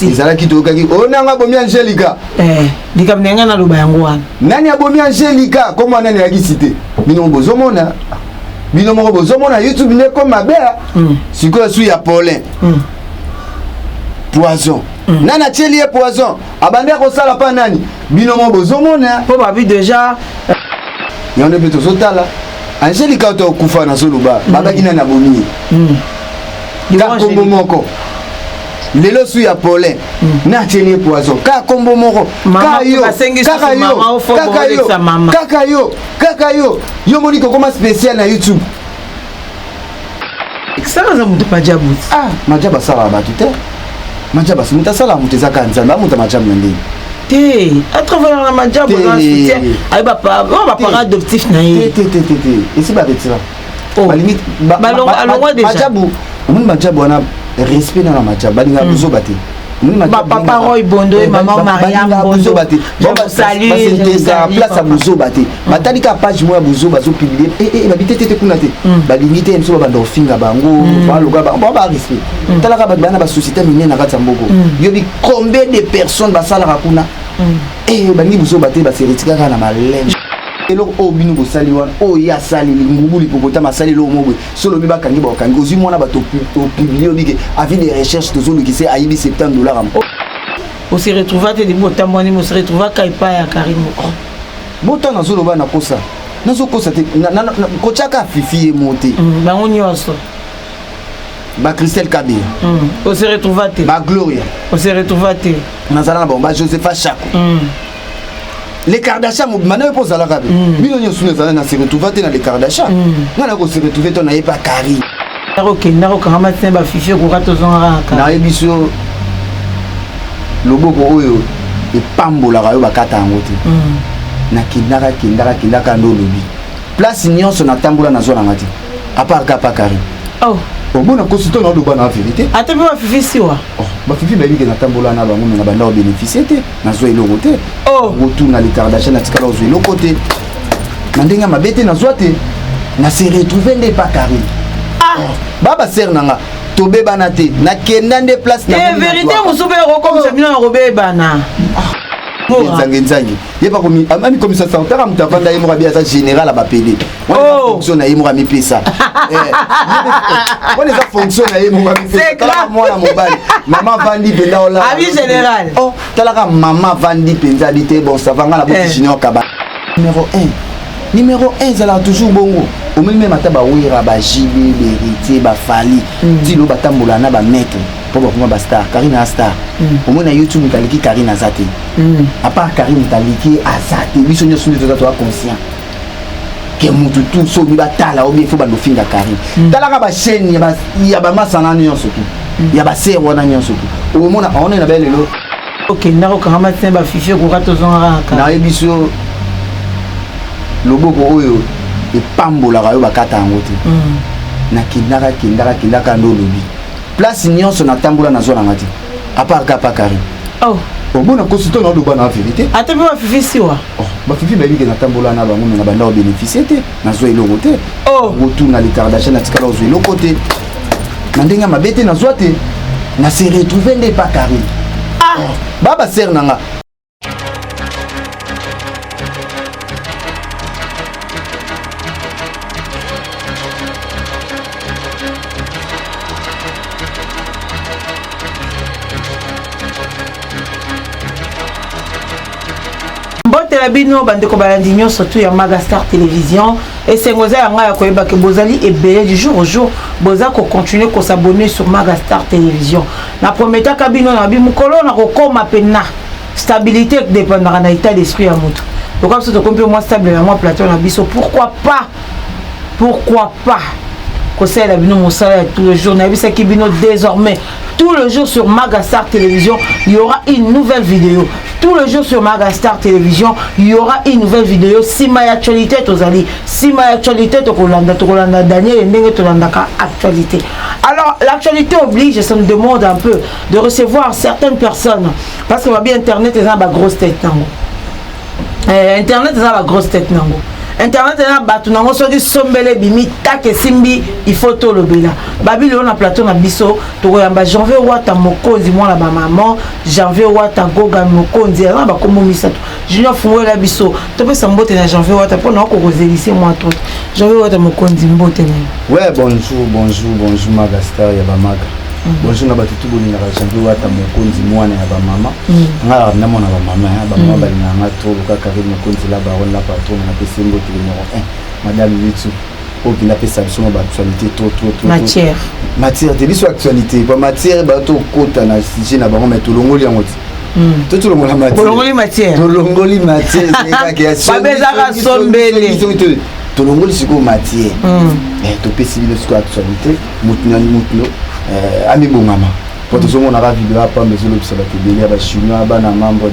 ezala kitokaki onanga bomi Angelica likamnenga na loba yango wana nani abomi Angelica comment nani yakisite bino bozomona bino moko bozomona YouTube ne comme mabea siko su ya Paulin poison nana tielie poison abande ko sala pa nani bino moko bozomona po babi déjà yone beto sotala Angelica to kufa na soluba baba kina na bomi ka kombo moko lelo su ya Paulin na tielie poison ka kombo moko kaka yo yo moni ko koma spécial na YouTube ça za mutu majabu majaba sala ba tuté majaba muta sala mutu zaka nzamba muta majabu ndé té à travers la majabu dans soutien ay ba parent adoptif na yé ici ba retira ba limite majabu mun majabu na respect na majabu balinga buzo baté papa Roy Bondo et maman Mariam Bondo salut place à buzo baté batali ka page moi buzo bazo publier babité kunate balimité mso bando finga bango baloga ba respect talaka bana ba société minene na katsamboko yobi combien de personnes basala kuna bangi buzo baté ba seritika na malenge elo obinu bosali wana ya sali ngubuli pokota masali lo mobwe solo bi bakangi ba kangi ozi mona bato publier obike avis de recherche to zolo qui c'est ayibi $70 on se retrouva te dibo tamoni on se retrouva kaipa ya Karim bota na zolo bana kosa nazo kosa te na kochaka fifi monter bango nyonso ba Christelle Kabir on se retrouva te ba Gloria on se retrouva te nazala bon ba Josepha Chako les Kardashian maintenant pose la rabe bino nyosu na se retrouver te na les Kardashian ngana ko se retrouver to na yepa Karim OK ndako kama tsemba fifi ko rato zonga ka na ebiso loboko oyo epambola kayo bakata yango te na kindaka ndo lobi place nyonso na tambola na zona ngati à part kapa Karim bona kosito na loba na vérité atepe ba fifi siwa ba fifi ba biki na tambola na bango na banda bénéficier te na zo eloko te retour na les Kardashian na tikala zo eloko te na ndenga mabete na zo te na se retrouver ndé pa Karim baba ser nanga tobe bana te na kenda nde place na vérité musobe comme ça bino robé bana nzangi yeba komi ami komisa santara mutavanda yemo rabia sa général ba PD fonction na yemo rami pesa on les a fonction na yemo rami pesa kala mwana mobali maman vandi benda ola ami général talaka maman vandi penza dité bon ça va ngala bo junior kaba numéro 1 zala toujours bongo au même mataba wira ba jibe vérité ba fali dilo batambola na ba maître pour bakuma ba star Karina star au moins na YouTube taliki Karina zate à part Karina taliki azate biso nyoso nyoso to conscient que mutu tout so mi batala o mi fo bando finga Karina talaka ba chaîne ya ba masana nyoso tout ya ba sero na nyoso tout au moins on na belelo OK ndako kama tsemba fifi ko rato zonga ka na ebiso loboko oyo epambola kayo bakata yango te na kindaka ndo lobi place nyonso na tambola na zona ngati à part kapa Karim bona kosito na loba na vérité atepe ba fifi siwa ba fifi ba biki na tambola na bango na banda bénéficier te na zo eloko te retour na les Kardashian na tikala zo eloko te na ndenga mabete na zo te na se retrouver ndé pa Karim baba ser nanga bino bandeko balandi nyonso surtout ya Magastar Télévision et c'est ngoza yanga ya koyeba ke bozali ebele du jour au jour boza ko continuer ko s'abonner sur Magastar Télévision na prometa kabino na bimukolo na kokoma pena stabilité dépendra na état d'esprit ya mutu donc comme ça to compte moi stable na moi plateau na biso pourquoi pas conseil la bino mosala tous les jours na bisa ki bino désormais tout le jour sur Magastar Télévision il y aura une nouvelle vidéo tout le jour sur Magastar Télévision il y aura une nouvelle vidéo si ma actualité tozali si ma actualité to kolanda Daniel ndenge to landaka actualité alors l'actualité oblige ça me demande un peu de recevoir certaines personnes parce que ma bien internet est dans la grosse tête nango internet est dans la grosse tête nango internet na bato nango soki sombele bimi take simbi il faut to lobela babi le na plateau na biso to yamba janvier wata mokonzi mwana ba maman janvier wata goga mokonzi na ba komo misato junior fungo la biso to pesa mbote na janvier wata pona ko kozelisi moi trop janvier wata mokonzi mbote na ouais bonjour Magastar ya ba maga bonjour na bato tuboni na janvier wata mokonzi mwana ya ba mama nga na mona ba mama ba mama ba na ngato kaka ke mokonzi la ba on la patron na pesa mbote numéro 1 madame Litsu au qu'il a fait ça sur ma actualité trop matière de biso actualité pas matière bato kota na sujet na ba mettre longoli en moti tout le monde la matière longoli matière c'est ka ki a ba bezaka sombele tolongoli siko matière to pesi bino siko actualité mutno ami bongama quand tout le monde a vidéo pas mais le ça va te donner ba chinois ba na membre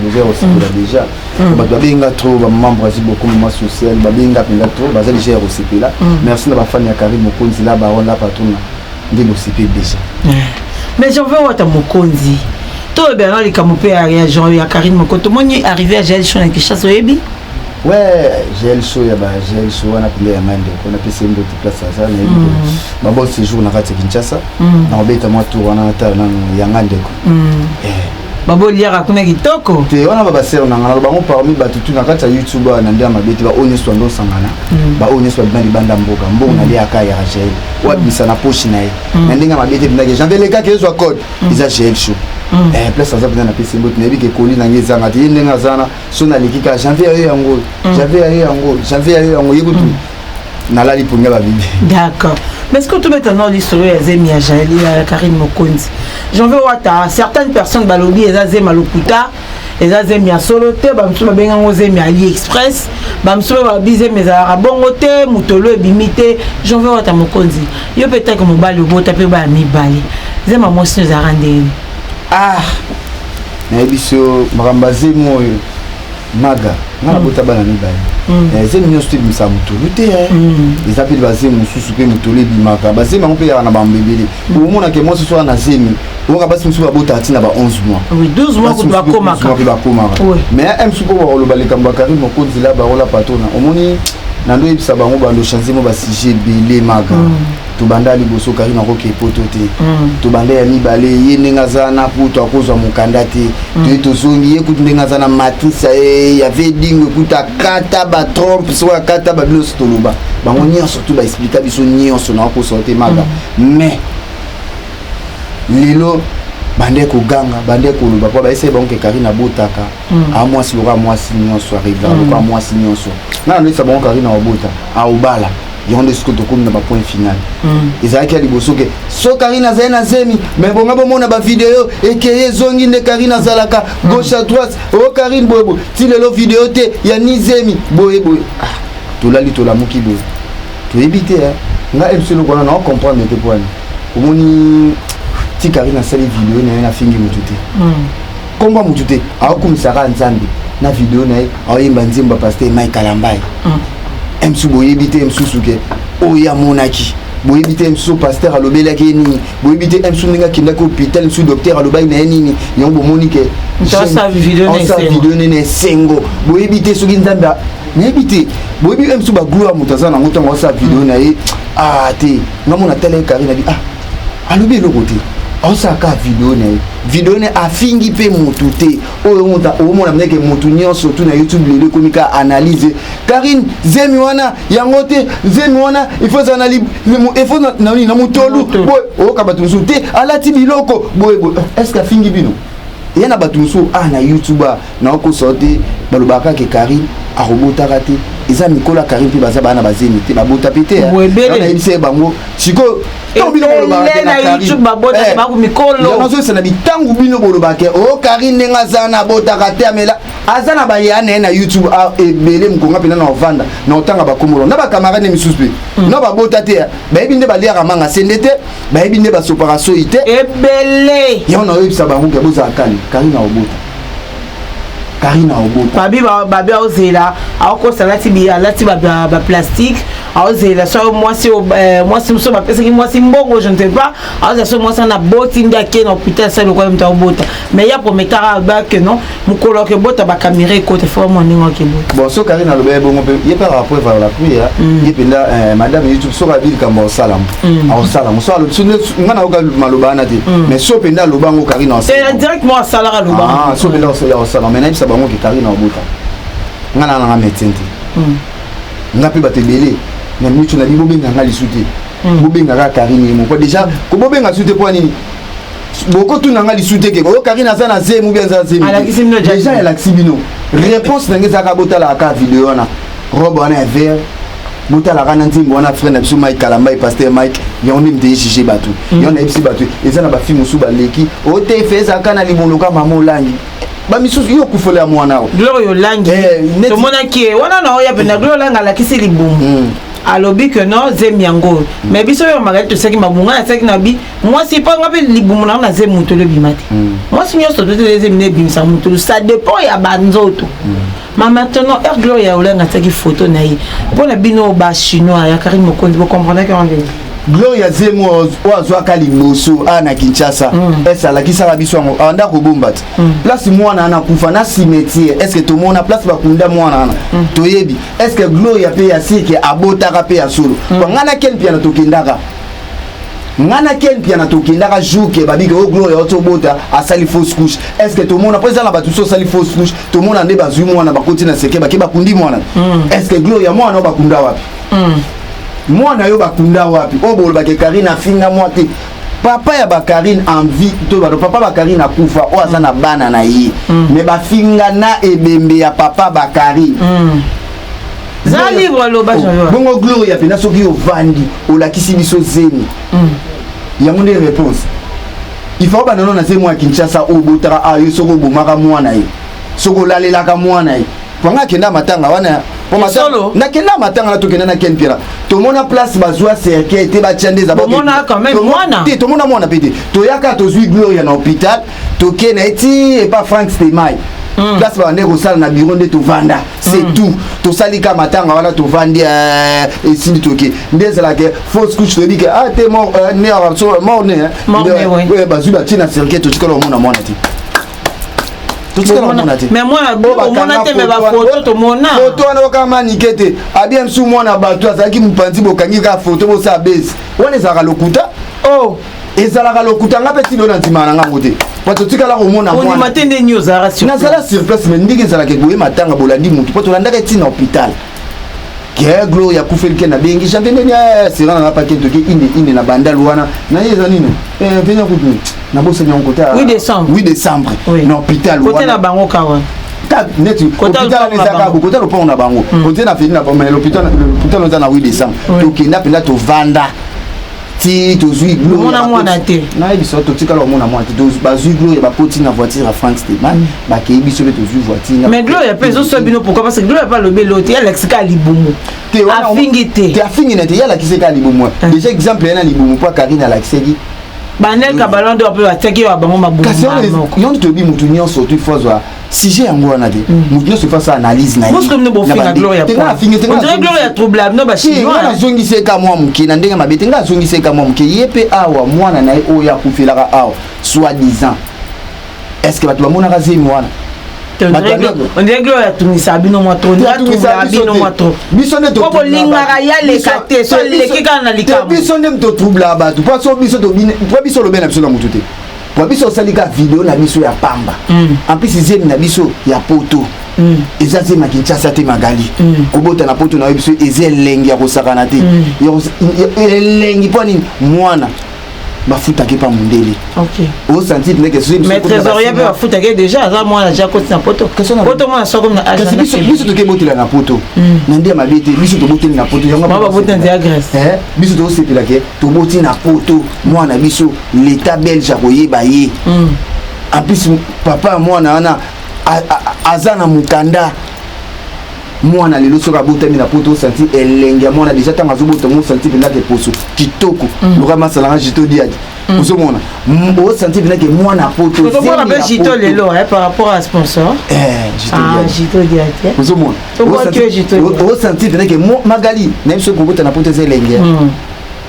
déjà ba benga trop ba membre asi beaucoup moment social ba benga pinga trop ba za déjà OCP là merci na ba fan ya Karim Mokonzi là ba on la patron de l'OCP déjà mais j'en veux wata Mokonzi to bien les camopé à Jean ya Karim Mokonzi moni arrivé à Gel Show na Kinshasa oyebi ouais Gel Show ya ba Gel Show on a pile ya mande on a payé une autre place à ça mais bon séjour na kati Kinshasa na obeta moi tour na ta na yangande ko babo liara kuna kitoko te wana baba ser na ngana bango parmi batutu na kati ya YouTube na ndia mabeti ba onye swando sangana ba onye swando bandi banda mboka na lia ka ya Gel wa bisa na poche na ye na ndinga mabeti ndage j'avais les cas qui sont code ils a Gel Show place ça na pesi mbot na biki koli na ngeza ngati ndenga zana so na likika janvier yango yebutu na la lipunga ba bibi d'accord mais est-ce que tu mets dans l'histoire ya Zemi ya Jaeli ya Karim Mokonzi j'en veux wata certaines personnes balobi eza Zemi lokuta eza Zemi ya solo te ba msuba benga ngo Zemi Ali Express ba msuba ba bize meza bongo te mutolo ebimite j'en veux wata Mokonzi yo peut-être que mobali obota pe ba mibali Zema mosi nous arande na biso makambaze moyo maga na bota bana mibali zemi nyonso te bimisa mutulu te eza mpe bazemi mosusu mpe mutulu ebimaka bazemi yango mpe yaka na bambebele omonake mwasi so wana zemi oyoka basi mosusu babota atina ba 11 mois 12 mois kutu bakomaka mais mosusu mpo bakoloba likambo ya Karim Mokonzi la barola patona omoni nando yebisa bango bando change mo basije ebele maga tobanda liboso Karim akoki epoto te tobanda ya mibale ye ndenge aza na putu akozwa mokanda te toye tozongi ye kutu ndenge aza na matisa ya vedingo ekuta akata batrompe so akata babino nyonso toloba bango nyonso tu baexplika biso nyonso na akosola te maga mais lelo bande koganga bande koloba po baese bango ke Karim abotaka amwasi loka mwasi nyonso arrivera loka mwasi nyonso na nesa bango Karim abota aobala yonde siko tokomi na ba point final ezalaki ya liboso ke so Karim azali na Zemi mais bonga bomona ba video ekeye zongi nde Karim azalaka gauche à droite o Karim boyebo ti lelo video te ya ni Zemi boyebo tolali tolamuki boye toyebi te nga ebiselo kona na comprendre te point omoni ti Karim asali video na ye na fingi mutu te komba mutu te aokumisaka Nzambe na video na ye aoyemba nzembo ya pasteur Mike Kalambai emsu boyebi te emsusu ke oyo amonaki boyebi te emsusu pasteur alobelaki ye nini boyebi te emsusu ndenge akendaki hôpital emsusu docteur alobaki na ye nini yango bomoni ke osa video nene esengo boyebi te soki Nzambe nayebi te boyebi emsusu bagloire moto aza nango ntango asala video na ye te ngamona tala ye Karim nabi alobi eloko te osaka video ne afingi pe mutu te oyo monta omona mneke mutu nyonso tu na YouTube lelo komika analyse Karim Zemi wana yango te Zemi wana il faut analyse il faut na mutolu boy o ka batunsu te alati biloko boy est-ce que afingi bino yana batunsu na YouTuber na ko sorti balobaka ke Karim arobotaka te eza mikola Karim pe baza bana bazemi te babota pete na yebise bango siko bino bolobaka na YouTube babota ba ku mikolo na zo sena bitangu bino bolobaka o Karim nenga zana botaka te amela azana ba yana na YouTube ebele mkonga pena na ovanda na otanga bakomolo na ba camarade misusu na babota te ba ebinde ba liara manga sendete ba ebinde ba soparaso ite ebele yana yebisa bango ke boza akali Karim na obota Karim na obota babi ozela ako salati bi alati ba plastique aozela so mwasi muso bapesaki mwasi mbongo je ne sais pas aozela so mwasi na boti ndi ake na hôpital ça lokwa mta bota mais ya prometara ba que non mukolo ke bota ba caméra côté fo mo ningo ke bota bon so Karine alobe bongo pe ye par rapport à la prière ye penda madame YouTube so ka bil kamba salam salam so alo ngana oka maloba na te mais so penda lobango Karine en c'est directement salara lobango so penda so ya salam mais na bisa bango ke Karine bota ngana na médecin ngapi batebele na mitu na bibo benga ngali suti bo benga ka Karine mo ko déjà ko bo benga suti po nini boko tu nanga lisute ke ko Karine za na zemu bien za zemu déjà elle accidino réponse na ngeza ka botala ka vidéo na robo na vert botala kana ntimbo na frère na biso Mike Kalamba et pasteur Mike yoni mte jije batu yoni ebisi batu eza na ba film musu ba leki o te feza kana liboloka mama langi ba misusu yo kufola mwana o gloire yo langi to mona ki wana na oya pena gloire langa la kisi libumu alobi que non zemiango mais biso yo magati to seki mabunga na seki na bi moi c'est pas ngape libumu na zemu to le bimati moi si nyo so to les zemine bimisa mutu ça dépend ya banzoto mais maintenant er gloire ya olanga seki photo na yi bona bino ba chinois ya Karine Mokonzi vous comprenez que on Gloria Zemo oazwa kalimoso ana Kinshasa esa la kisala biso ngo anda ko bombati place mwana ana kufa na cimetière est-ce que tout monde a place bakunda mwana ana toyebi est-ce que Gloria pe ya sike abota ka pe ya solo ngana ken pia na tokendaka ngana ken pia na tokendaka jouke babika o Gloria otobota asali fausse couche est-ce que tout monde après ça la batu so sali fausse couche tout monde ande bazui mwana bakoti na seke bakundi mwana est-ce que Gloria mwana bakunda wapi mwana yo bakunda wapi obolo bake Karine afinga mwate papa ya ba Karine en vie to ba papa ba Karine akufa o azana bana na ye mais bafinga na ebembe ya papa ba Karine za livre lo ba joyo bongo Gloria pena soki yo vandi o la kisi biso zeni ya monde réponse il faut ba nona se mwa Kinshasa o botara ayo soko bomaka mwana ye soko lalelaka mwana ye panga kenda matanga wana solo na kenda matanga na tokenda na ken pira to mona place bazwa cercle était ba tchandeza ba mona quand même mwana to mona mwana pete to yaka to zui Gloria na hôpital to kena eti et pas Frank Stemai place ba ndeko sala na bureau de to vanda c'est tout to salika matanga wana to vandi et sindi toke ndeza la ke fausse couche to dit que ah t'es mort né mort né ouais bazui ba tina cercle to tikala mona ti mais moi mona te me ba photo to mona photo na kama nikete abia msu mwana bato azaki mpanzi bokangi ka photo bo sa base wana ezaka lokuta oh ezalaka lokuta ngape tilo na ntima na ngango te pato tikala ko mona mwana on matende news ara sur na sala sur place mais ndike ezalaka boye matanga bolandi mutu pato landaka tina hôpital ke Gloria kufelike na bengi chantene nya sirana na paquet to ki inde na bandal wana na yeza nino venya kutu na bosse nya ngota 8 décembre na hôpital wana côté na bango kawa ta net hôpital na zaka ko côté lo pont na bango côté na fini na mais l'hôpital na 8 décembre to kinda penda to vanda ti to zui Gloria mona te na biso to tikala mona mwana to bazui Gloria ba poti na voiture à Frank Stemai ba ke biso be to zui voiture mais Gloria peso so bino pourquoi parce que Gloria pas le belote elle exika libumu te afingi na te yala kiseka libumu déjà exemple na libumu pa Karine ala kiseki banel ka ballon d'or pe ateki wa bango mabumu kasi yon to bi mutu nyonso tu fozwa sujet yango wana te mutu nyonso fa analyse na parce que nous bofinga Gloria te afingi te Gloria troublable no ba chinois na zongise ka mwa muke na ndenge mabete nga zongise ka mwa muke yepe awa mwana na oya kufelaka awa soit disant est-ce que batu bamona ka zemi wana on dirait Gloria tumisa bino moto bino moto biso ne to ko lingara ya le kate so le kika na likamo biso ne to troubla batu parce que biso to biso lo bena biso na mutu te kwa biso salika video na biso ya pamba en plus zemi na biso ya poto eza zema Kinshasa te magali kobota na poto na biso eze lengi ya kosakana te lengi po nini mwana bafutaki pa mundele OK au sentir que c'est mais trésorier peut bafutaki déjà ça moi déjà côté na poto moi ça comme na agence biso to ke botela na poto na ndé mabete biso to botela na poto yango ba botela na Grèce biso to sepela ke to boti na poto moi na biso l'état belge ko yeba ye en plus papa moi na ana azana mukanda mwana lelo soka botami na poto senti elenga mwana déjà tanga zobota mo senti penda ke poso kitoko lokama salanga jito diadi Vous avez senti que moi na poto. Vous avez Jito Lelo par rapport à sponsor. Jito Diaté. Vous avez senti que moi Magali, même ce que vous avez poto Zelengue.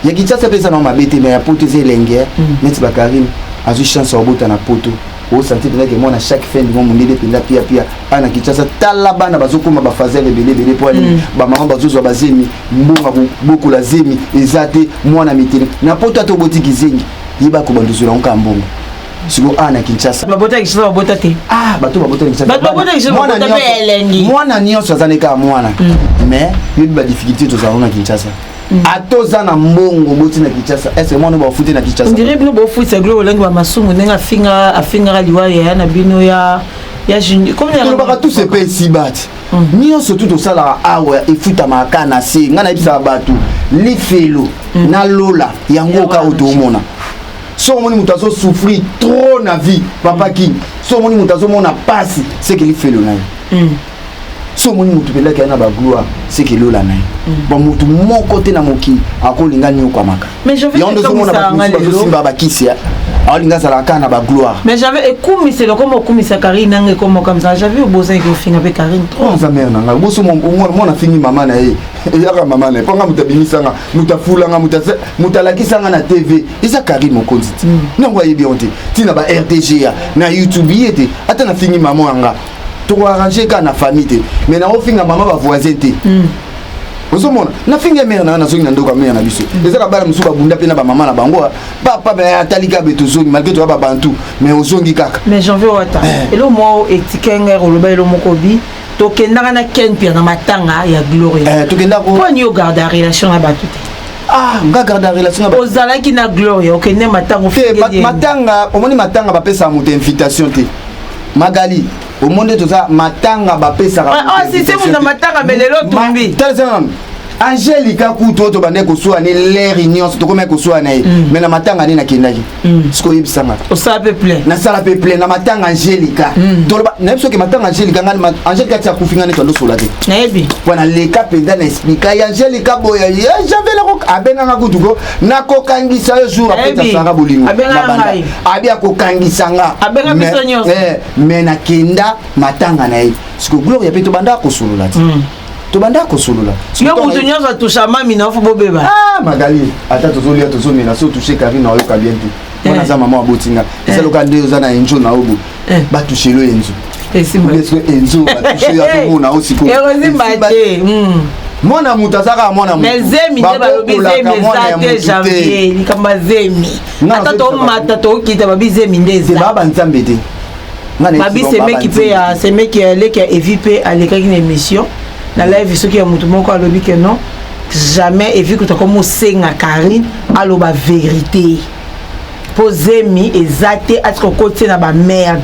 Il y a qui ça fait ça dans ma bête mais à poto Zelengue, net Bakarim a eu chance au bout na poto. Vous senti que moi à chaque fin du mois mon idée pinda pia ana Kinshasa talaba na bazokoma ba fazer belé pour aller ba maman bazozo bazemi mbonga beaucoup la zemi ezate moi na mitini na poto to botiki zingi yiba ko banduzula nkambongo siko ana Kinshasa babota Kinshasa babota te bato babota Kinshasa babota Kinshasa babota pe elengi mwana nyonso azaneka mwana mais yebi ba difficulté to zana na Kinshasa atoza na mbongo boti na Kinshasa est-ce que mwana ba futé na Kinshasa on dirait bino ba futé sa glo olengi ba masumu nenga afinga liwa ya na bino ya juni comme on ba tous ces pays si bat nyonso tout to sala awa efuta makana se ngana bisa bato lifelo na lola yango ka otomona so moni mutazo souffrir trop na vie papa ki so moni mutazo mona passe c'est que lifelo na so moni mutu pela kana ba gloire c'est que lola na bon mutu mon côté na moki akolinga nyo kwa maka mais je veux comme ça simba ba kisia alinga sala kana ba gloire mais j'avais écoumi c'est comme écoumi sa Karine nanga comme ça j'avais besoin que finga avec Karine trop ça mère nanga boso mon na fini maman na ye yaka maman na ponga mutabinisa mutafula nga mutalakisa nga na TV isa Karine mokonzi nango yebi onte tina ba RTG na YouTube yete ata na fini maman nga to arranger kana famille mais na ofinga maman ba voisin te Vous na finga mère na zongi na ndoko mère na biso ezaka bana musuba bunda pe na ba maman na bango papa ba atalika beto zongi malgré to ba bantu mais ozongi kaka mais j'en veux wata elo mo etikenga roloba elo mokobi to kendaka na ken pia na matanga ya glory to kenda ko pour ñu garder relation na batu nga garder relation na ozalaki na glory okende matanga matanga omoni matanga ba pesa mutu invitation te Magali au monde tout ça matanga ba pesa si c'est mon matanga mais lelo tumbi Angelica kuto to bande ko soa ne l'air union to comme ko soa na mais na matanga ni na kendaki siko yebisanga o sa peuple na sala peuple na matanga Angelica to na biso ke matanga Angelica ngani Angelica tia kufinga ne to ndo sola te na yebi wana le cap na explica Angelica boya j'avais la abenga ngakutuko na ko kangisa yo jour après ta sanga bolingo abia ko kangisanga abenga biso nyonso mais na kenda matanga na ye siko gloire pe to banda ko solola te to banda ko solola yo mutu nyonso toucha mami na fo bobeba Magali ata tozolia tozomela so toucher Karine na oyoka bien te wana za maman abotinga eza loka nde oza na enjo na obo ba toucher lo enzo enzo ba toucher ya to mona osiko mwana mutu azaka mwana mutu mais zemi nde balobi zemi ezate janvier likamba zemi ata tomata tokita babi zemi nde eza baba nzambe te babi semeki mpe ya semeki aleki ya evi mpe alekaki na émission na live soki ya mutu moko alobi ke non jamais evi kuta comme osenga Karine aloba vérité po zemi eza te atiko koti na bamerde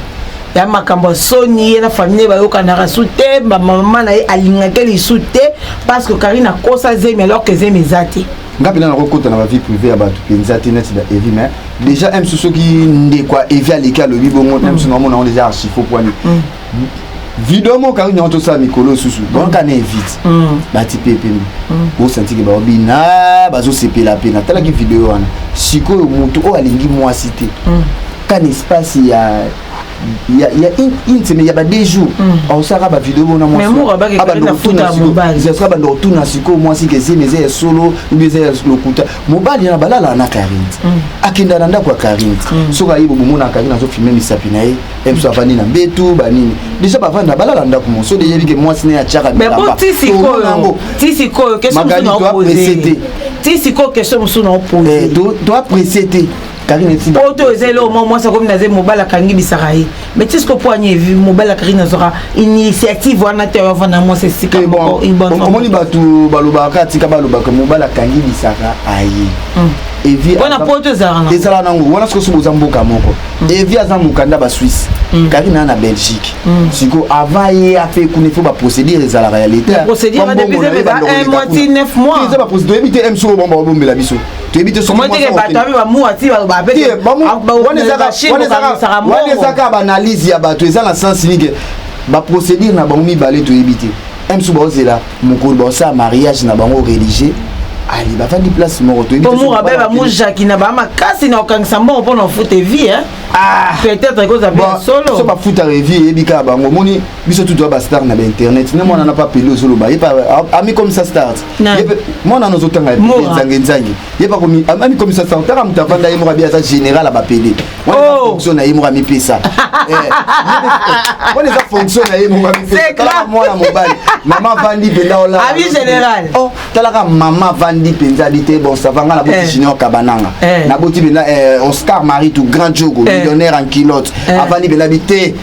ya makambo soni ye na famille bayokanaka su te bamama na ye alingaki lisu te parce que Karine akosa zemi alors que zemi eza te ngapi na kokota na vie privée ya bato penza te net da evi mais déjà même soki ndekwa evi aleki alobi bongo même si normalement on déjà archi faux poani vidéo mo Karine on to sa mikolo susu donc on invite bati pepe o senti ke ba obina bazo sepela pena tala ki vidéo wana siko mutu o alingi mwasi te kan espace il y a une semaine il y a 2 jours on sera ba vidéo na mwasi mais mo rabaki na futa mobile je sera ba ndo tuna siko mwasi ke zimeze solo ubeze lokuta mobile na balala na Karine akinda nanda kwa Karine soka yibo bomona Karine azo filmer misapi na ye emso avani na betu banini déjà ba vanda balala nda ko so de yebi ke mwasi na ya chaka mais bon tisiko question na poser tisiko question na poser doit précéder Karine si auto ezelo moi ça comme naze mobile kangi bisaka ye mais qu'est-ce que poigné vu mobile Karine zora initiative wana te wana moi c'est si comme une bonne on moni batu balobaka tika balobaka mobile kangi bisaka aye evi wana poto zara na ezala nango wana siko boza mboka moko evi aza mukanda ba Suisse Karine na Belgique siko avant ye a fait qu'on faut ba procédure ezala réalité procédure va depuis 1 mois 9 mois c'est pas procédure éviter MSO bomba bombela biso tu évites ce moment que bato ba muati ba bete wana ezaka ba analyse ya bato ezala na sens ni que ba procédure na bango mibale to éviter MSO ba ozela mukolo ba sa mariage na bango religieux ali bafandi place moko to pour moi beba mujaki na ba makasi na okangisa mbongo mpona ofute vie peut-être cause bien solo so bafuta revie ebika bango moni biso tout doit ba star na internet ne mona na pas pelé solo ba yepa ami comme ça start mona no zotanga nzangi yepa komi ami comme ça start tara mutavanda ye mora bia za général ba pelé mona fonction na ye mora mi pesa mona za fonction na ye mora mi pesa tala mona mobali maman vandi benda ola ami général oh tala maman vandi penza dité bon ça va ngala boti junior kabananga na boti benda Oscar Marie tout grand jogo millionnaire en kilote avandi benda bité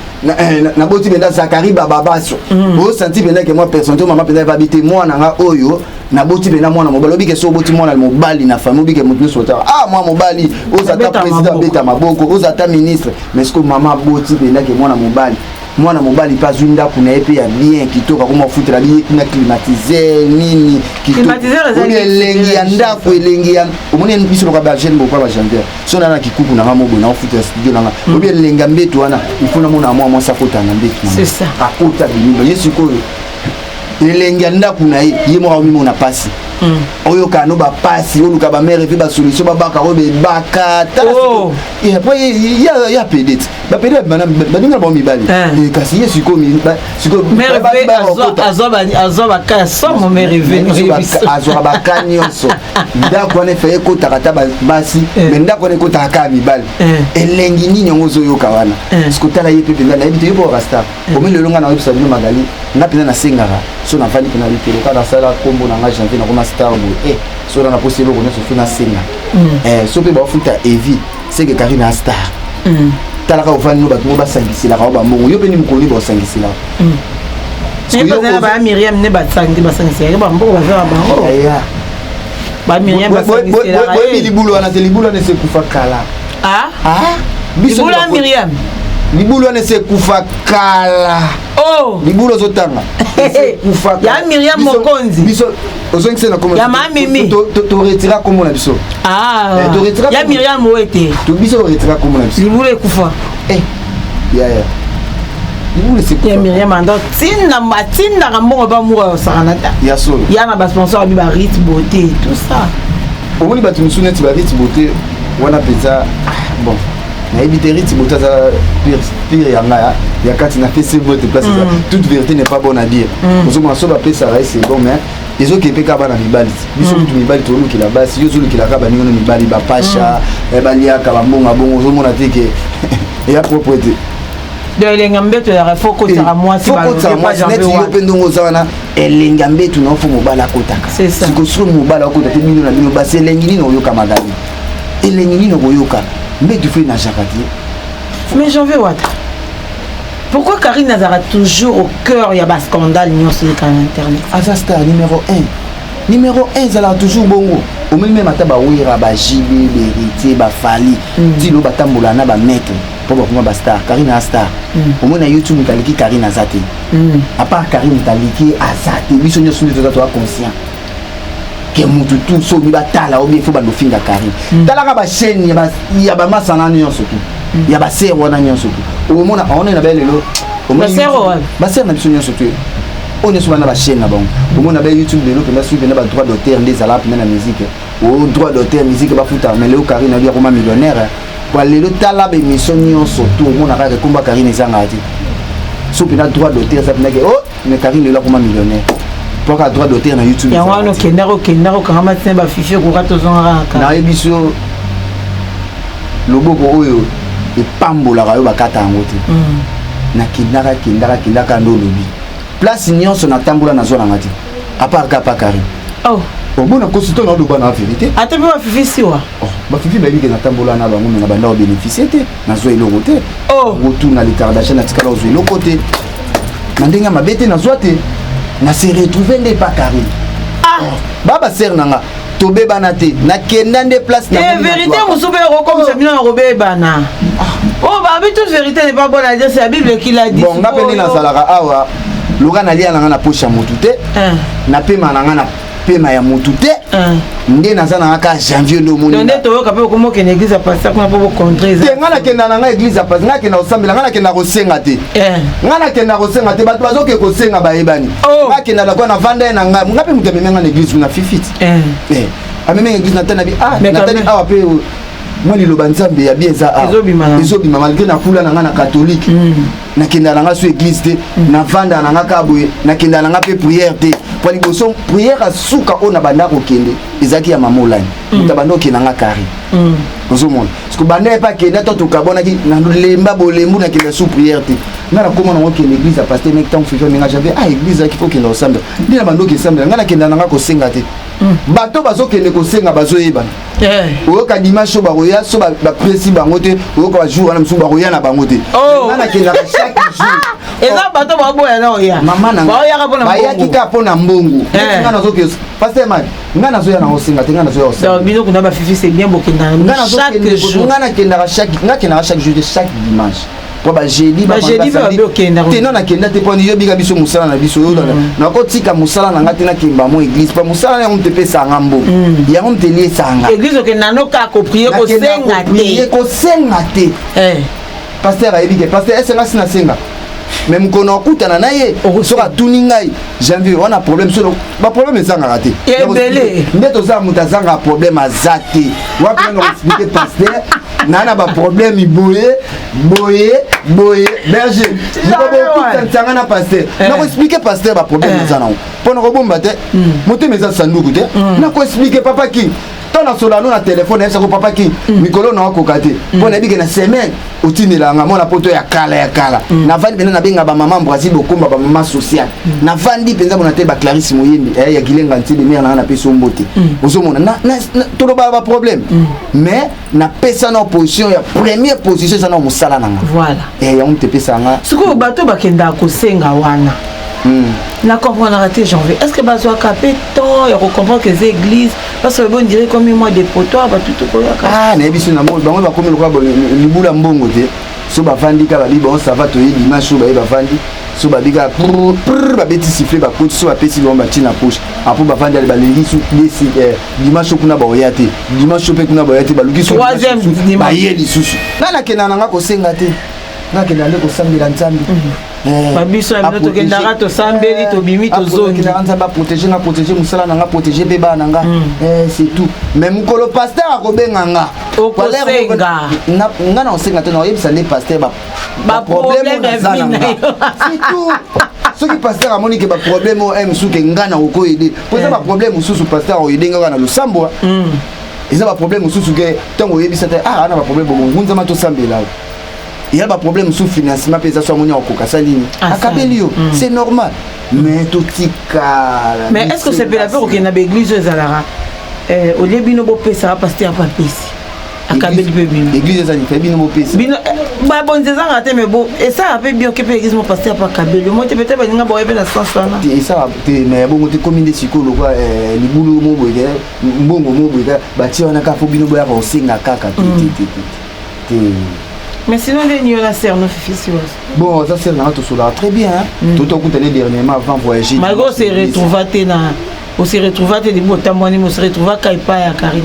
na boti benda Zakari bababaso o senti benda que moi personne maman penza va bité moi na oyo na boti benda moi na mobali obike so boti moi na mobali na famille obike mutu sota moi mobali ozata président beta maboko ozata ministre mais ce que maman boti benda que moi na mobali mwana mobali pas une kuna epe ya bien kitoka kuma futa la bien kuna climatiseur nini kitoka elengi ya ndako elengi ya omoni biso loka ba jeune beaucoup ba chanteur so na kikuku na ngamo bona futa studio na obi elenga mbeto wana ifuna mona mwa sakota na mbeto c'est ça akota bilimba yesu ko elengi ya ndako na ye mo ra mona pasi oyo kano ba pasi oluka ba mère ve ba solution ba baka robe baka tala et après il y a pédite ba pédite ba dinga ba mi bali et kasi yesu ko mi siko mère ve azoba ka somo mère ve azoba ba kanyoso ndako ne fe ko takata basi mais ndako ne ko taka mi bali elengi nini ngozo yo kawana siko tala ye pepe na ebite yo ba rasta o mi le longa na website no magali na pena na sengara so na fali pena litelo kada sala kombo na nga janvier na koma star so na possible ko so fina senga so pe ba futa evi c'est que Karina star talaka ofani no ba to ba sangisila ka ba mbongo yo pe ni mkoni ba sangisila ne ba ba Myriam ne ba sangisila ba mbongo ba vera ba ba Myriam ba sangisila ba libulu ana te libulu ne se kufa kala libulu Myriam libulu ne se kufa kala libulu zotanga ya Myriam Mokonzi biso ozongise na comment ya mamimi to retira comme na biso to retira ya Myriam wete to biso retira comme na biso libulu ekufa ya libulu se kufa ya Myriam ando tinda ngambongo ba mura sakanata ya solo ya na ba sponsor bi ba Rit Beauté tout ça omoni batu musuneti ba Rit Beauté wana peza bon na éviter Rit Beauté za pire yanga ya kati na Facebook de place toute vérité n'est pas bonne à dire nous sommes ensemble après ça c'est bon mais ils ont képé ka bana mibali biso mutu mibali to luki la basi yo zo luki la ka bani ngono mibali ba pasha balia ka ba mbonga bongo zo mona teke ya propreté de elenga mbeto ya foko tara mwasi ba net yo pendongo zawana elenga mbeto na fo mobala kotaka siko so mobala kotaka te bino na bino basi elengi ni no yoka magali elengi ni no yoka mbeto fait na jakati mais j'en veux what. Pourquoi Karine Nazara toujours au cœur, il y a un scandale sur Internet? Azasta numéro 1. Numéro 1, ça a toujours bon. Au même temps, il y a Jibé, Héritier, Fali, Tilo, Batamboulana, Maître, pour moi, star. Karine a star. Au moins, YouTube, il y a Karine Azate. À part Karine, il y a Azate. Il y a conscient. Que mutu tout so mi batala obi fo ba do finga Karine. Talaka ba chaîne ya ba masana nyonso tout. Ya ba ser wana nyonso tout. O mona on na belelo. Ba ser ba ser na biso nyonso tout. On est sur na ba chaîne na bon. O mona ba YouTube de l'autre na suivre na ba droit d'auteur des alap na musique. O droit d'auteur musique ba futa mais le Karine ali comme millionnaire. Pour le tala ba émission nyonso tout o mona ka komba Karine zanga ati. So pina droit d'auteur ça pina que oh mais Karine là comme millionnaire. Pour droit d'auteur na YouTube. Ya wana kendaro kama tsemba fifi ko katozonga ka. Na ebiso loboko oyo epambola ka yo bakata ngote. Na kindaka ndo lobi. Place nyonso na tambola na zona ngati. A part ka pa Karine. Oh. Bon na consultant na loba na vérité. Ate ba fifi siwa. Oh, ba fifi ba biki na tambola na bango na banda o bénéficier te. Na zo eloko te. Oh. Retour na l'étardachat na tikala zo eloko te. Na ndenga mabete na zo te. Na se retrouver n'est pas Karine. Baba ser nanga tobe banate na kenda de place na vérité musobe comme ça bino robé bana. Oh bah toute vérité n'est pas bonne à dire, c'est la Bible qui l'a dit. Bon ngapeni na salaka awa loga na lia na poche ya motu te. Na pema na pema ya mutu te nde naza na ka janvier ndo moni nde to ka pe ko mo ke église pasteur ko na po contrer te ngana ke na nga église pasteur ngana ke na osambela ngana ke na kosenga te ngana ke na kosenga te bato bazo ke kosenga ba yebani ngana ke na la ko na vanda na nga ngape mutu me ngana église na fifit ameme église na tana bi na tani awa pe moi liloba nzambe ya bien za ezobima malgré na kula na nga na catholique nakenda na nga so église te na vanda na nga kaboye nakenda na nga pe prière te po liboso prière asuka o na banda kokende ezaki ya mamolani muta banda okende na nga kari ozomona parce que banda epa kenda to tokabonaki na lemba bolembu nakenda sous prière te nga na koma na okende église ya pasteur mek tant fusion nga j'avais église aki kokenda osambela ndi na banda okesambela nga nakenda na nga kosenga te bato bazokende kosenga bazoyebana oyoka dimanche so bakoya so bapesi bango te oyoka bajour wana mosusu bakoya na bango te nga nakendaka chaque jour eza bato baboya na oya mama na bayaki kaka mpo na mbongo nga nazoke paster mari nga nazoya na kosenga te nga nazoya kosenga bino kuna bafifi c'est bien bokendaka chaque jour nga nakendaka chaque jour te chaque dimanche po bajeudi te no nakenda te mpo yobika biso mosala na biso nakotika mosala na nga te nakemba mo église po mosala na yango mte pesanga mbongo yango mte liesanga église okenda no kaka koprie kosenga te paster ayebi ke paster esenga si nasenga me mokono okutana na ye soki atuni ngai janvier wana problème so baproblème ezangaka te nde tozala moto azangaka problème aza te wapena expliqué paster nana baproblème boye berger nikobokutanzanga na paster nakoexplike paster baproblème aza nango mpo na kobomba te motema eza sanduku te nakoexplike papa ki to na solano na telefone yebisako papa ki mikolo na wakoka te mpo na yebike na semaine otindelanga mona poto ya kala navandi mpenza nabenga bamama brazil bokomba bamama social navandi mpenza bona te baclarisse moyembi ya gilenga ntiele mare nanga napesi ombote ozomona tolobala baproblème mais napesa na opposition ya première position eza na mosala nanga yango mtepesanga sikoyo bato bakendaka kosenga wana na comprendre te janvier est-ce que bazwaka pe temps ya kocomprendre que c'est église parce que bon dirait comme moi des potoirs batutu koyaka nayebi so na bango bakomi lokola libula mbongo te so bavandi ka babi bango ça va toye dimanche so baye bavandi so babika babeti siffle bakoti so bapesi bango batie na poche apo bavandi ale balengi so lesi dimanche kuna baoya te dimanche mpe kuna baoya te baluki so baye lisusu nga nakenda nanga kosenga te nga kenda nde kosambela nzambe babiso ya bino tokendaka tosambeli tobimi tozongi nzambe aprotege nga protege mosala na nga protege mpe bana nga c'est tout mais mokolo paster akobenga nga okosenga nga na osenga te na oyebisa nde paster baproblème aza na nga c'est tout soki paster amoni ke baproblème oyo mosusu ke nga na okoyede po eza baproblème mosusu paster aoyede nga kaka na losambo eza baproblème mosusu ke ntango oyebisa te ana baproblème bongo ngunzama tosambela il y a un problème sous financement pesa so moni okoka salini akabeli yo c'est normal mais tout tika mais est-ce que c'est pas la peur que na église ezalara au lieu bino bo pesa pasteur pa pesi akabeli pe bino église ezali pe bino bo pesa bino ba bonzeza ngate mais bon et ça après bien que église mo pasteur pa akabeli moi peut-être ba nga bo ebe na sens wana et ça te mais bon te comme des psychologues quoi libulu mo boye mbongo mo boye ba ti wana ka fo bino boya ko singa kaka te mais sinon les nions la serre nos fils bon ça c'est là tout cela très bien tout au coup dernièrement avant voyager malgré on s'est retrouvé des beaux tamboani on se retrouva kaipa ya Karim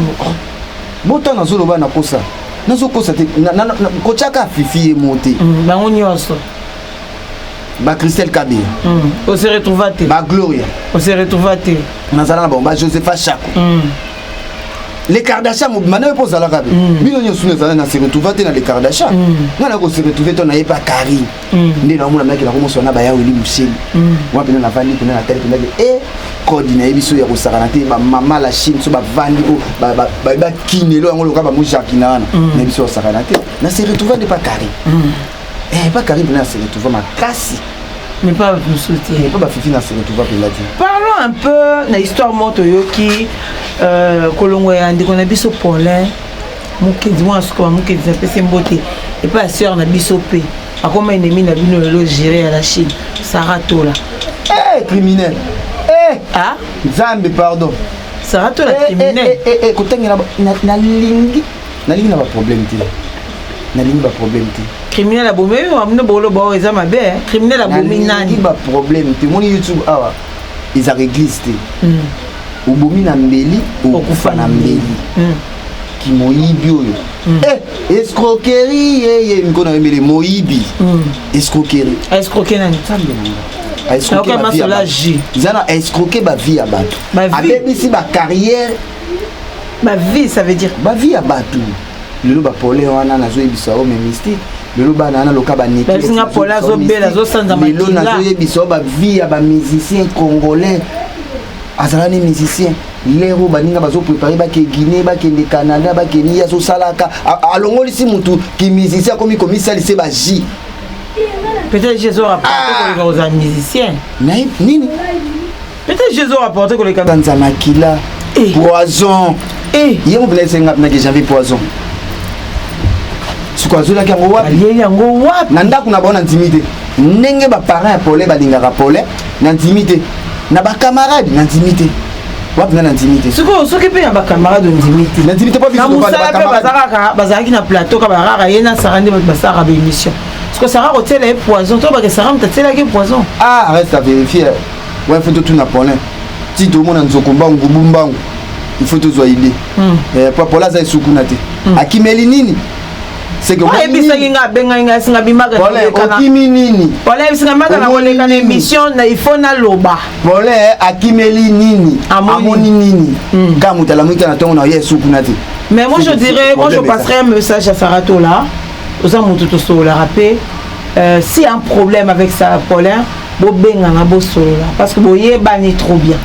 boto na zolo bana kosa nazo kosa te na kochaka fifi monté ba on nyonso ba Christelle Kabir on se retrouva te ba Gloria on se retrouva te nazala ba Josepha Chako les Kardashian maintenant pose la rabe bino nyosu nezala na se retrouver te na les Kardashian ngana ko se retrouver to na yepa Kari ndi na mona maki la komoso na ba ya wili museli wa pena na vandi pena na tele pena coordinateur biso ya ko sakana te ba mama la Chine so ba vandi ba kinelo ngolo ka ba mujakina wana na biso sakana te na se retrouver de pas Kari pas Kari pena se retrouver ma kasi mais pas nous soutien pas ba fifi na se retrouver pena te parlons un peu na histoire motoyoki kolongo ya ndeko na biso Paulin mokedi mwa sikola mokedi apesi mbote epa ya sœur na biso mpe akoma ennemi na bino lelo géré ya la Chine Sarah Tola criminel nzambe pardon Sarah Tola criminel kotangela nalingi na baproblème te nalingi baproblème te criminel abomi amino boloba eza mabe criminel abomi nani baproblème te moni YouTube awa eza église te obomi na mbeli okufa na mbeli kimoyibi oyo escroquerie nkona yemele moyibi escroquerie escroquer nani escroquer zana escroquer ba vie ya bato abebisi ba carrière ba vie ça veut dire ba vie ya bato lelo ba pole wana nazoyebisa o me mystique lelo bana na loka ba niki singa pola zo bela zo sanza makila lelo nazoyebisa ba vie ya ba musicien congolais azalani musicien lero baninga bazo préparer ba ke Guinée ba ke Canada ba ke ni yaso salaka alongolisi mutu ki musicien komi salise ba ji peut-être Jésus rapporté que les musiciens nini peut-être Jésus rapporté que les sanza makila poison ye mo blesse ngapna ke j'avais poison sikoazola ki yango wapi na ndako na bona intimité ndenge ba parents ya pole balingaka pole na intimité na ba camarades na intimité wapi na intimité soki pe ya ba camarades intimité na intimité pas biso ba camarades bazalaki na plateau ka barara ye na sarande basara ba émission parce que Sarah hôtel est poison toi que Sarah t'as qui poison reste à vérifier ouais faut tout na pole si tout le monde nzoko mbangu bumbangu il faut tout idée pour là ça sukuna te akimeli nini c'est que ouais bisa kinga benga inga singa bimaga okimi nini voilà singa maga na koleka na émission na il faut na loba voilà akimeli nini amoni nini kama utalamika na tongo na yesu kuna te mais moi je passerai un message à Sarato là aux amoutous to la rapé s'il y a un problème avec ça Paulin bo benga na bo solo parce que boye bani trop bien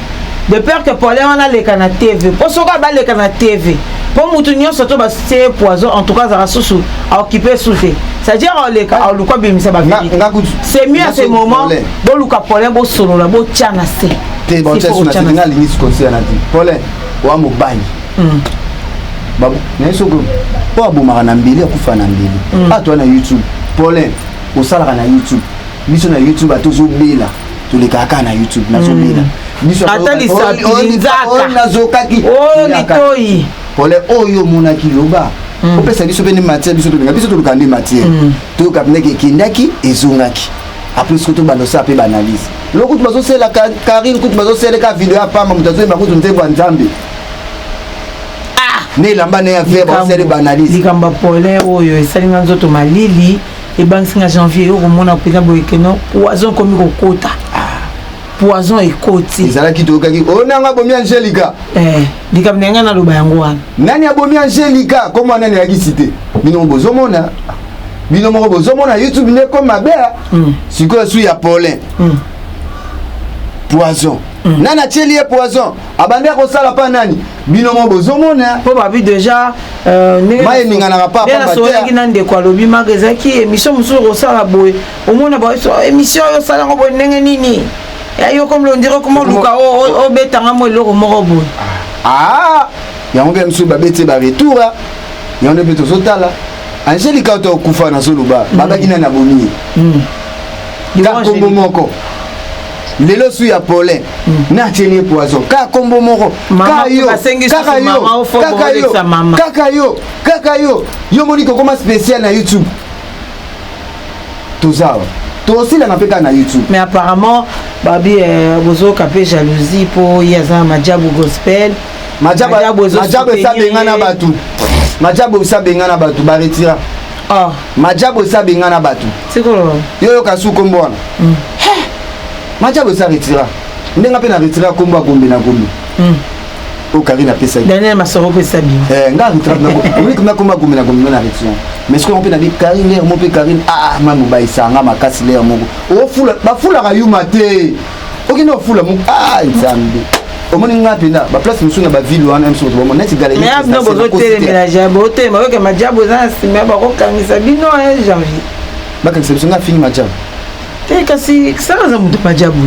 de peur que Paulin on a les canaux TV pour soka ba les canaux TV pour moutunio surtout ba c'est poison en tout cas ça sous à occuper sous c'est-à-dire les cas le quoi bimisa ba c'est mieux à ce moment bo luka Paulin bo solo la bo tiana c'est te bon tiana c'est nga limite conseil na ti Paulin wa mo bani babu na soko po abomaka na mbeli akufa na mbeli atwa na YouTube Paulin osalaka na YouTube biso na YouTube atozobela tolekaka na YouTube nazobela biso nazokaki litoi Paulin oyo monaki loba opesa biso pe ni matière biso tolinga biso toluka ndi matière toyoka ndeke kindaki ezongaki après ce que to banosa pe banalise loko tu bazosela Karine kutu bazosela ka video ya pamba mutazoyeba kutu ntembo nzambe ne lamba ne ya verbe c'est banalise likamba Paulin oyo esalinga nzoto malili ebangisinga janvier okomona pena boyekeno poison komi kokota poison ekoti ezalaki tokaki onanga bomi Angelica likambo nanga na loba yango wana nani abomi Angelica comment nani yakisi te bino bozomona bino moko bozomona YouTube ne comme mabe sikoyo su ya Paulin poison nana tieli ye poison abande kosala pa nani bino mo bozomona po babi déjà maye ningana pa pa soki na ndeko alobi magazaki émission mususu kosala boye omona ba émission yo sala ngo boye ndenge nini yo comme le dire comment luka o betanga mo eloko moko boye yango ke mususu babeti ba retour yango beto sotala Angelica to kufa na soloba babaki na bomi ka kombo moko lelo su ya Paulin na tieni poison ka kombo moko kaka yo yo moniko koma spécial na YouTube tozawa tosila na peka na YouTube mais apparemment babi bozo kapé jalousie po yaza majabu gospel majabu sabengana batu majabu sabengana batu ba retira majabu sabengana batu sikolo yo kasu kombona majabu sa retira ndenga pe na retira komba gombe na gombe o Karine pesa Daniel Masoro pesa bien nga retira na gombe comme komba gombe na gombe na retira mais ce qu'on peut na bi Karine mo pe Karine mamu ba isanga makasi le moko o fula ba fula ka yuma te okino fula mu nzambe omoni nga pena ba place musu na ba ville wana mso to mo neti galerie mais abno bozo tele ménage bote ma ke majabu za sima ba ko kangisa bino janvier ba kangisa biso nga fini majabu kasi sala za mutu majabu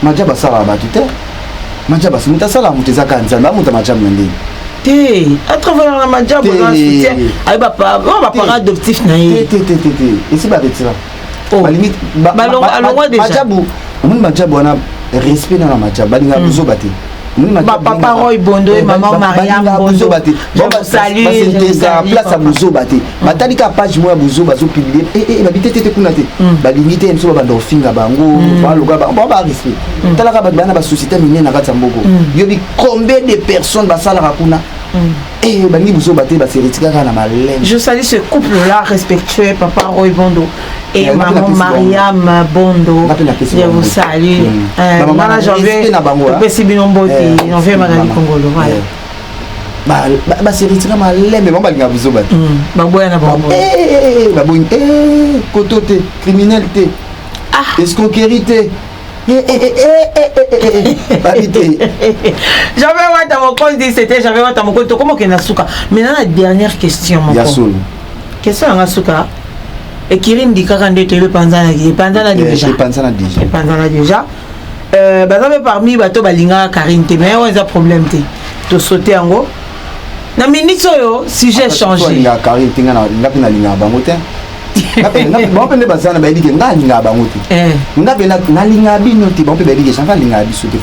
majabu sala batu te majabu simuta sala mutu za kanzamba mutu majabu ndenge te à travers la majabu dans soutien ay ba parent adoptif na ye te ici ba retira ba limite ba majabu on majabu wana respect na majabu balinga buzo bate papa Roy Bondo et maman Mariam Bondo. Je vous salue. Place à Bouzoba te. Batali ka page moi Bouzoba zo publier. Babité te kunate. Ba limité en so ba ndofinga bango. Ba loga ba ba respect. Tala ka ba bana ba société minene na katsa mboko. Yobi combien de personnes ba sala kuna. Et Bani Bouzoba te ba seritika na malem. Je salue ce couple là respectueux, papa Roy Bondo et maman Mariam Bondo. Je vous salue. Maman janvier. Pesi binomboti, janvier Magali Congolo. Ba seritika malem mais ba linga Bouzoba. Ba boya na ba. Ba boy kotote criminalité. Escroquerie. J'avais voir dans mon compte, c'était j'avais voir dans mon compte. Comment qu'il y a Nasuka? Maintenant la dernière question. Yasoul. Question à Nasuka. Et Kirin dit quand on était le Panzana déjà. Panzana déjà. Parmi bateau balinga Karine te mais on a problème te. To sauter en haut. Na minute yo si j'ai changé. Karine tinga na ngapina linga bangote. Bon pe ne bazana ba bige nga linga bangote. Nga pe na linga bino ti bon pe ba bige chanfa linga biso te.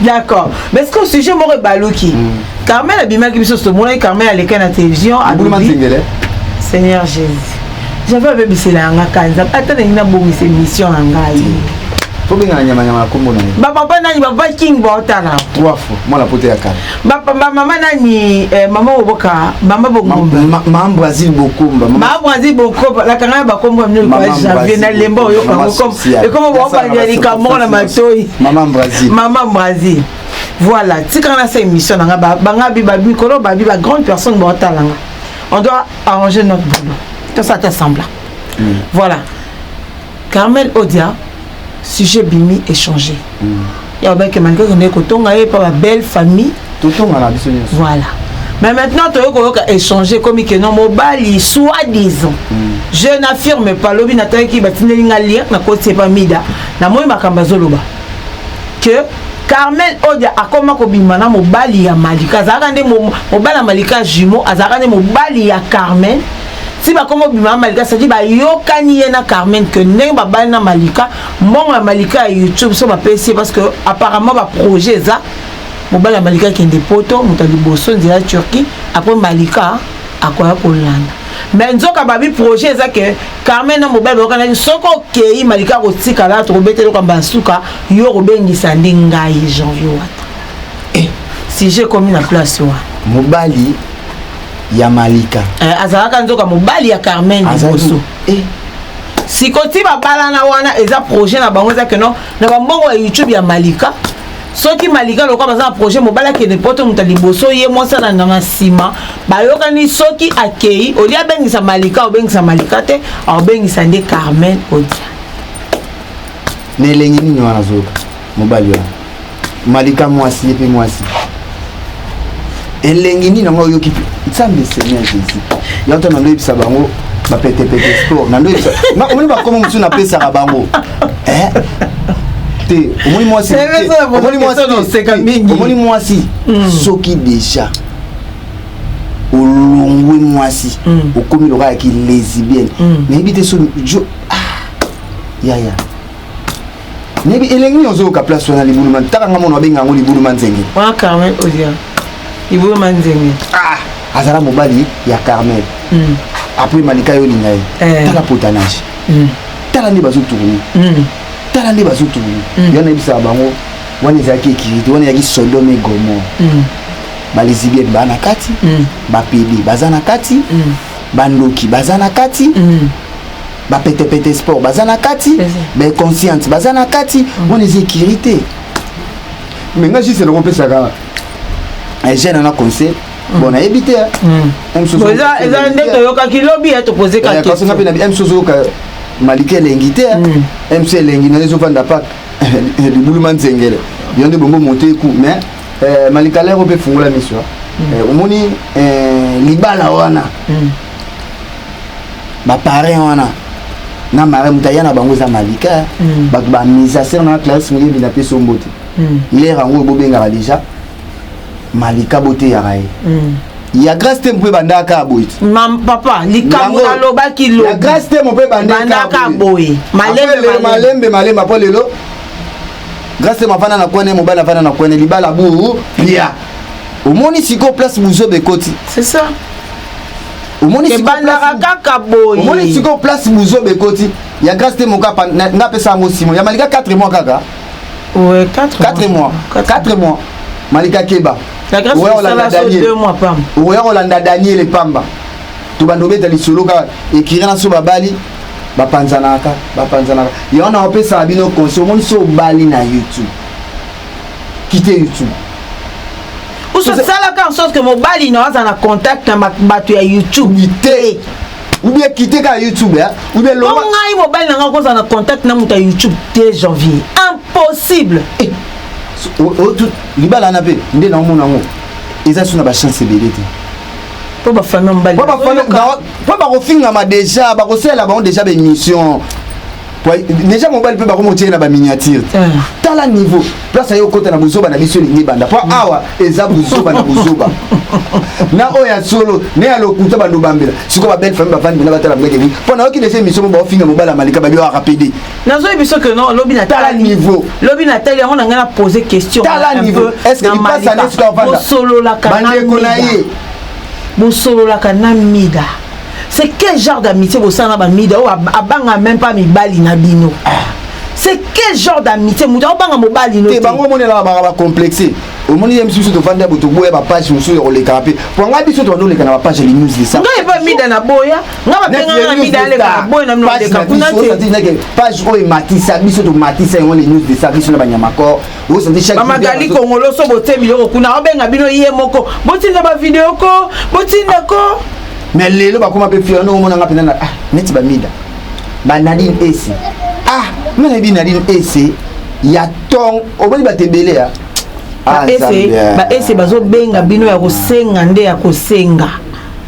D'accord. Mais est-ce que le sujet m'aurait balouki? Carmel abima ki biso to mona Carmel à l'écran à la télévision à Seigneur Jésus. J'avais avec bisela nga kanza. Attends ina bomi c'est mission ngai. Faut bien nyama kombo na. Papa nani papa king botala. 3 fois. Moi la pote ya kala. Maman nani maman oboka, maman bogomba. Maman Brazil bokomba. Maman Brazil bokomba. La kanga ba kombo mne kwa Javier na lembo yo comme et comme on va dire les camons na matoi. Maman Brazil. Maman Brazil. Voilà, si quand on a cette émission nga banga bibabi kolo babi ba grande personne botala nga. On doit arranger notre boulot. Tout ça t'assemble. Voilà. Carmel Odia sujet bimi échangé. Il y a bien que malgré qu'on est coton, on pas la belle famille. Voilà. Mais maintenant, tu as échangé comme que non, mobile, soi-disant. Je n'affirme pas, l'obi n'attend qui va tenir une alliance, n'a pas pas mida. Na moi ma kambazoloba. Que Carmel Odia a comment kobimana mobile ya Malika. Azarande mobile ya Malika jumeau, azarande mobile ya Carmel. Si ba comme bima Malika ça dit ba yokani na Carmen que ne ba ba na Malika mon Malika YouTube so ba PC parce que apparemment ba projet ça mo ba la Malika qui est poto mutali bosso de la Turquie après Malika akoya Hollande mais nzoka ba bi projet ça que Carmen na mobile ba kana soko kei Malika ko tika la to betelo ka basuka yo ko bengisa ndinga yi janvier wata si j'ai commis la place wa mobali ya Malika azalaka nzoka mobali ya Carmen Bosso si koti ba bala na wana eza projet na bango za que non na ba mbongo ya YouTube ya Malika soki Malika lokwa baza projet mobala ke ne poto mutali Bosso ye mosa na na sima ba yoka ni soki akei olia bengisa Malika obengisa Malika te obengisa nde Carmen Odia ne lengi ni wana zoka mobali ya Malika mwasi epe mwasi elengi ni nango yoki nsambe Seigneur Jésus yanto na lobi sabango ba pete sport na lobi na omoni ba komo musu na pesa ka bango te omoni mwasi soki déjà olongwe mwasi okomi loka ki lesbienne mais bité so jo ya nebi elengi ozo ka place na libulu man taka ngamo benga ngo libulu man zenge wa Carmen Odia libulu man zenge azala mobali ya Carmel après Malika yo lingai tala potanage tala ni bazo tourner tala ni bazo tourner yona bisa bango wani zaki ekiriti wani yaki Sodome et Gomorrhe balisibiet bana kati bapedi bazana kati bandoki bazana kati ba pete sport bazana kati ba conscience bazana kati wani zekirite mais nga juste le rompesa ka un jeune na conseil bon a évité même chose eza ndeko yoka kilobi to poser ka question parce que na même chose ka Malika l'ingité MC lengi na zo fanda pas le boulman zengele yonde bongo monter coup mais Malika lero pe fungula mission omoni libala wana ba parrain wana na mare mutayana bango za Malika ba mise à scène na classe mu yebina pe sombote il est rango bobenga déjà Malika bote ya rae ya grâce tempo bandaka boy mam papa likambo na loba kilo ya grâce tempo bandaka boy malembe malembe po lelo grâce mafana na kwene mobala fana na kwene libala bu pia omoni siko place Buzoba ekoti c'est ça omoni siko place Buzoba ekoti ya grâce te moka nga pesa ngo simo ya malika 4 mois kaka ouais 4 mois malika keba la grâce c'est 2 mois pam oya Rolanda Daniel Pamba to bandobeta lisolo ka ekira na so babali bapanzanaka ya on a opesa bino conseil mon so bali na YouTube quitter YouTube ou ça là en sorte que mon bali na en contact na bato ya YouTube ou bien quitter ka YouTube ou bien lo ngai mo bali na nga en contact na muta YouTube dès janvier impossible tout libala na pe ndé na mona ngo eza suna ba chance belete pour ba famille mbali pour ba kofinga ma déjà ba kosela ba déjà be mission déjà mobile pe ba komotier na ba miniature tala niveau place ayo kota na Buzoba na biso ni banda po awa eza Buzoba na Buzoba na oya solo ne alo kuta ba ndobambela siko ba belle famille ba vandi na batala mbeke ni po na oki de mission ba ofinga mobile malika ba bio rapide nazo biso que non lobi na tala niveau lobi na tali on nga na poser question tala niveau est-ce que il passe à l'esco vanda solo la kana Bosolo la kanamida. C'est quel genre d'amitié vous savez na mida ou abanga même pas mi bali na bino. C'est quel genre d'amitié muta obanga mobali no. Te bango monela ba complexé. Au moni yem susu to vanda boto boya ba page musu yo le capé. Pour nga biso to ndole kana ba page les news de ça. Nga ba mida na boya, nga ba penga na mida le ka boya na mino de ka kuna te. Page o matisa biso to matisa yo les news de ça biso na banyamako. O senti chaque Mama Gali Kongolo so bote miloko kuna obenga bino ye moko. Botinda ba video ko, botinda ko. Mais lelo ba kuma pe fiona no mona nga penana neti ba mida. Ba Nadine Esi. Mena bi Nadine Esi ya tong obali ba tebele ya. Ba ese bazo benga bino ya kosenga nde ya kosenga.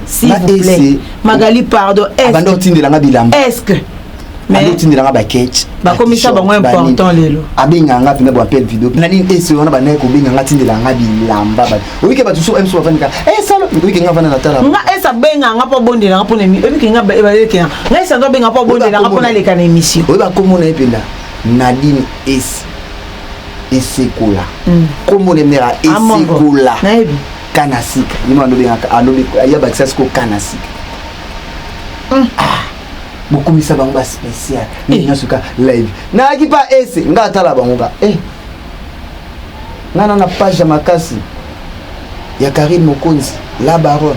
S'il vous plaît. Magali pardon. Est-ce que mais tindira nga ba ketch ba komisa ba moins important lelo abenga nga pina ba appel vidéo Nadine Esi wana ba naiko benga nga tindira nga bilamba ba oike ba tuso emso bafanika salo oike nga vana na tala nga esa benga nga po bondela nga pona mi oike nga ba leke nga esa ndo benga po bondela nga pona leka na émission oike ba komona ependa Nadine Esi esekola komona mera esekola kanasika ni mando benga alobi ya ba access ko kanasika bokomisa bango ba spécial ni nyasuka live na akipa ese nga tala bango ba ngana na page makasi ya Karine Mokonzi la baronne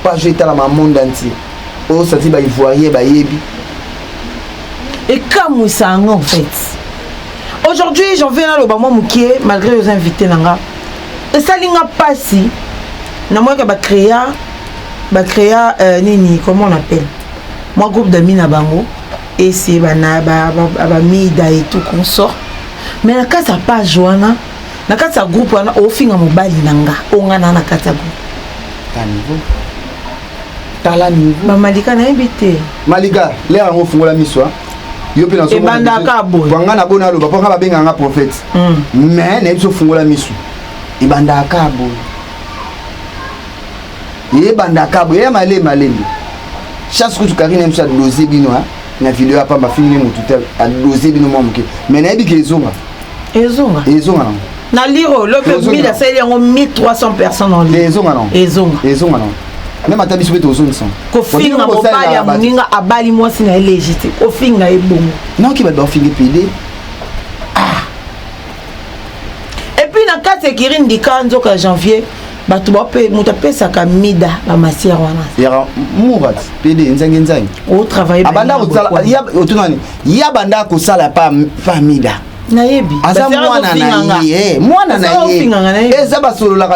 page etala ma monde entier o sati ba ivoirien ba yebi et comme ça en fait aujourd'hui j'en viens là le ba moi mukie malgré les invités nanga et ça linga passi na moi que ba créer nini comment on appelle moi groupe d'amis na bango et c'est bana ba mida et tout consort mais la kata pas joana na kata groupe wana ofinga mobali nanga ongana na kata groupe tala niveau ba malika na invité malika lera ngo fungola miswa yo pe na so banda ka boy wanga na bona lo ba nga benga nga prophète mais na biso fungola misu ibanda ka boy ye banda ka boy ya malembe chaque coup tu Karine aime ça doser bino na vidéo apa ma fini mo tout à doser bino mo muke mais na bi ke ezonga na liro le peu 1000 à c'est 1300 personnes en ligne ezonga non même ata biso beto zone son ko finga mo bali ya muninga abali mo sina légité ko finga e bon non ki ba do finga PD et puis na 4 Kirine dikanzo ka janvier batu bape mutapesa kamida ba masière wana ya murat PD nzangi o travailler abanda utala ya otunani ya banda ko sala pa mida nayebi asa mwana na ye eza basolo la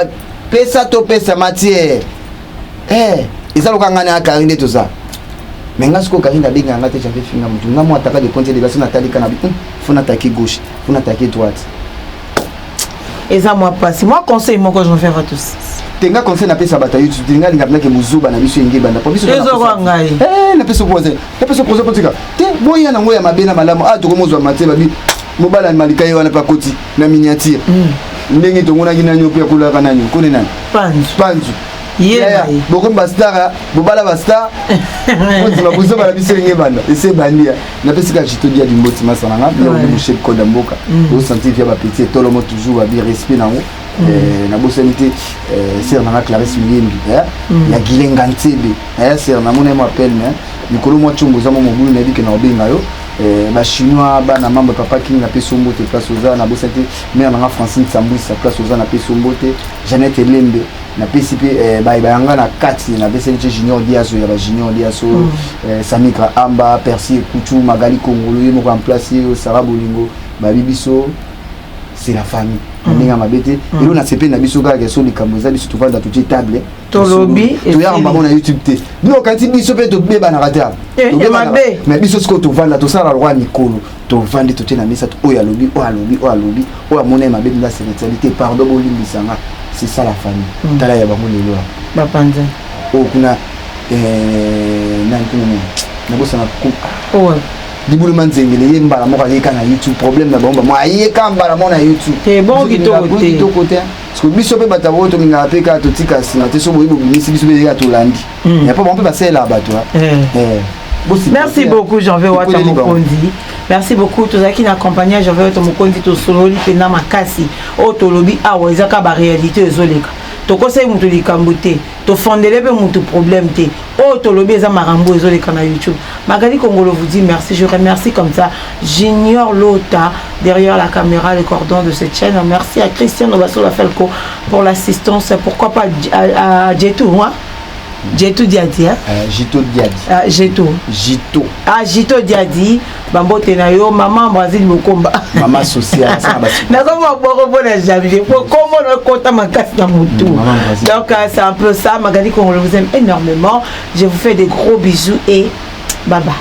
pesa to pesa matière eza lokangana ya Karine to ça mais nga siko Karine benga nga te j'avais finga mutu nga mo ataka de compter de version natali kana bi faut attaquer gauche faut attaquer droite. Et ça moi passe moi conseil moi que je vais faire à tous tenga conseil na pesa bata YouTube tenga linga na ke muzuba na biso yenge banda biso na pesa poser potika te boya na ngoya mabena malamu to komozwa mate babi mobala malika wana pa koti na miniature ndenge to ngona kina nyopi ya kula kana nyo kone nani panzu beaucoup de stars, bobala bastar. On va poser la mission de Ngebanda. Et c'est bandia. Na pesi ka jito dia du moti masananga, mais on est chef code mboka. Vous sentez via ba petit tout le monde toujours à bien respect nango. Na bosanité c'est na Clarisse Miyembi, ya Gilenga Ntebe. C'est na mon m'appelle mais Nikolo mo chumbo za mo mobulu na biki na obenga yo. Ba chinois ba na mambo papa king na peso mbote place oza na bosanité mère na Francine Sambou sa place oza na peso mbote. Jeannette Lembe na PCP bayanga na 4 na BCNT Junior Diaso ya ba Junior Diaso Samikra Amba Percy Kuchu Magali Kongolo yemo en place Sarah Bolingo ba bibiso c'est la famille ninga mabete et on a CP na biso ka so likambo za biso tuvanda tout table to lobby et to ya mama na YouTube te no kanti biso pe to beba na rata mais biso sko to vanda to sala roi Nikolo to vande to na mesa to oya lobby o amona mabete na spiritualité pardon bolimbisanga. C'est ça la famille. Tala ya bango lelo. Ba panza. O kuna nankumu. Na bosa na ku. Oh. Dibulu manzengele yemba la moka yeka na YouTube problème na bomba. Moi yeka mbala mona YouTube. Te bon to côté. Parce que biso pe batabo to minga pe ka to tika sina te so boyibo bimisi biso be ya to landi. Ya pas bon pe passer là bas toi. Merci beaucoup Jean-Vé Wata Mokondi. Merci beaucoup tous ceux qui n'accompagnent Jean-Vé Wata Mokondi to solo li pena makasi. O to lobi awa ezaka ba réalité ezoleka. To conseil mutu likambote, to fondele pe mutu problème te. O to lobi eza marambo ezoleka na YouTube. Magali Kongolo vous dit merci, je remercie comme ça Junior Lota derrière la caméra, le cordon de cette chaîne. Merci à Christian Nobasola Felco pour l'assistance. Pourquoi pas à Jetou, moi Jito Diadi, Jito Diadi. Jito. Jito Diadi. Bambo tenayo, maman Brazil Mokomba. Maman sociale. Na comment bon na jamais. Comment on compte ma casse dans mon tour. Donc c'est un peu ça. Magali qu'on vous aime énormément. Je vous fais des gros bisous et bye bye.